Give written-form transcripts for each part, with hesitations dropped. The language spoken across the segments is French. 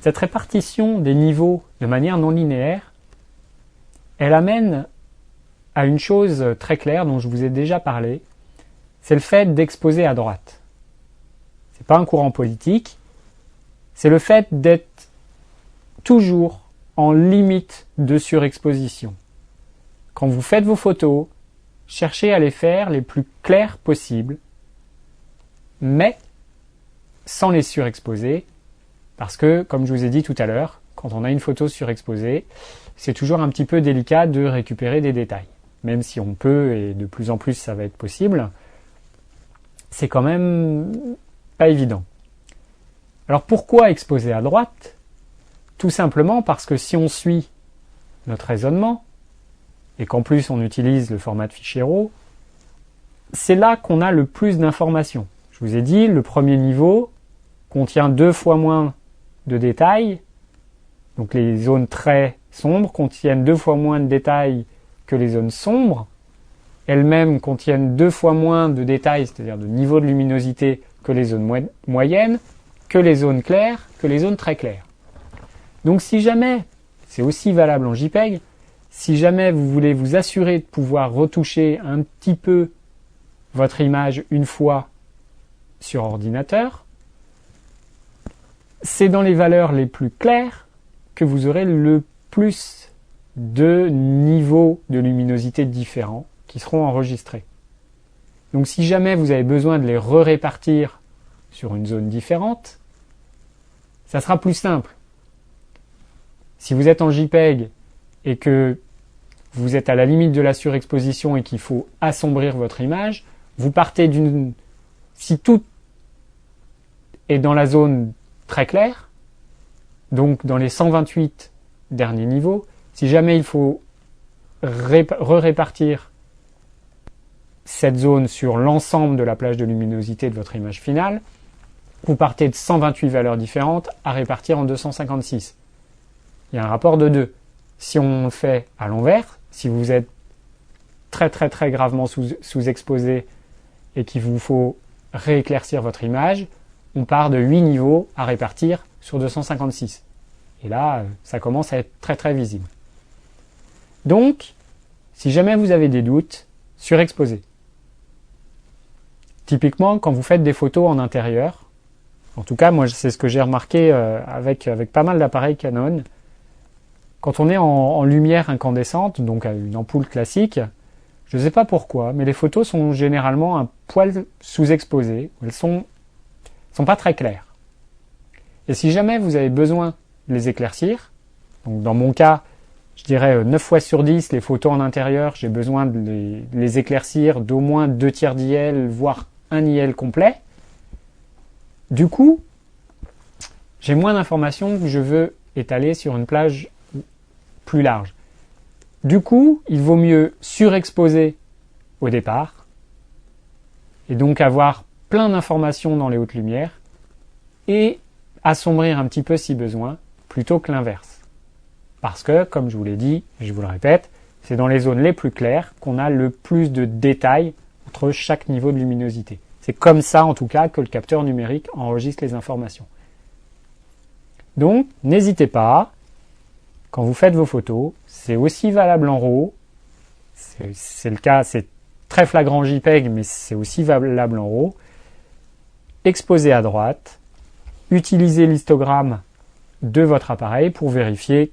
Cette répartition des niveaux de manière non linéaire, elle amène à une chose très claire dont je vous ai déjà parlé, c'est le fait d'exposer à droite. C'est pas un courant politique, c'est le fait d'être toujours en limite de surexposition. Quand vous faites vos photos, cherchez à les faire les plus claires possibles, mais sans les surexposer, parce que, comme je vous ai dit tout à l'heure, quand on a une photo surexposée, c'est toujours un petit peu délicat de récupérer des détails. Même si on peut, et de plus en plus ça va être possible, c'est quand même pas évident. Alors pourquoi exposer à droite? Tout simplement parce que si on suit notre raisonnement, et qu'en plus on utilise le format de fichier RAW, c'est là qu'on a le plus d'informations. Je vous ai dit, le premier niveau contient 2 fois moins de détails, donc les zones très sombres contiennent 2 fois moins de détails que les zones sombres, elles-mêmes contiennent 2 fois moins de détails, c'est-à-dire de niveau de luminosité, que les zones moyennes, que les zones claires, que les zones très claires. Donc si jamais, c'est aussi valable en JPEG, si jamais vous voulez vous assurer de pouvoir retoucher un petit peu votre image une fois sur ordinateur, c'est dans les valeurs les plus claires que vous aurez le plus de niveaux de luminosité différents qui seront enregistrés. Donc si jamais vous avez besoin de les répartir sur une zone différente, ça sera plus simple. Si vous êtes en JPEG et que vous êtes à la limite de la surexposition et qu'il faut assombrir votre image, vous partez d'une... Si tout est dans la zone très claire, donc dans les 128 derniers niveaux, si jamais il faut répartir cette zone sur l'ensemble de la plage de luminosité de votre image finale, vous partez de 128 valeurs différentes à répartir en 256. Il y a un rapport de 2. Si on le fait à l'envers, si vous êtes très gravement sous-exposé et qu'il vous faut rééclaircir votre image, on part de 8 niveaux à répartir sur 256. Et là, ça commence à être très visible. Donc, si jamais vous avez des doutes, surexposez. Typiquement, quand vous faites des photos en intérieur, en tout cas, moi, c'est ce que j'ai remarqué avec pas mal d'appareils Canon, quand on est en lumière incandescente, donc à une ampoule classique, je ne sais pas pourquoi, mais les photos sont généralement un poil sous-exposées, elles sont pas très claires. Et si jamais vous avez besoin de les éclaircir, donc dans mon cas, je dirais 9 fois sur 10, les photos en intérieur, j'ai besoin de les éclaircir d'au moins 2/3 d'IL, voire 1 IL complet. Du coup, j'ai moins d'informations que je veux étaler sur une plage plus large. Du coup, il vaut mieux surexposer au départ et donc avoir plein d'informations dans les hautes lumières et assombrir un petit peu si besoin, plutôt que l'inverse. Parce que, comme je vous l'ai dit, et je vous le répète, c'est dans les zones les plus claires qu'on a le plus de détails entre chaque niveau de luminosité. C'est comme ça, en tout cas, que le capteur numérique enregistre les informations. Donc, n'hésitez pas, quand vous faites vos photos, c'est aussi valable en RAW, c'est le cas, c'est très flagrant JPEG, mais c'est aussi valable en RAW. Exposez à droite, utilisez l'histogramme de votre appareil pour vérifier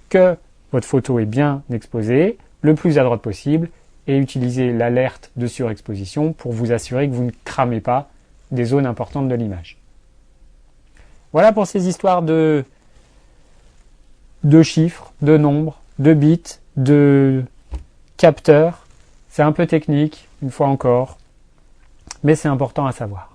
que votre photo est bien exposée, le plus à droite possible, et utilisez l'alerte de surexposition pour vous assurer que vous ne cramez pas des zones importantes de l'image. Voilà pour ces histoires de chiffres, de nombres, de bits, de capteurs. C'est un peu technique, une fois encore, mais c'est important à savoir.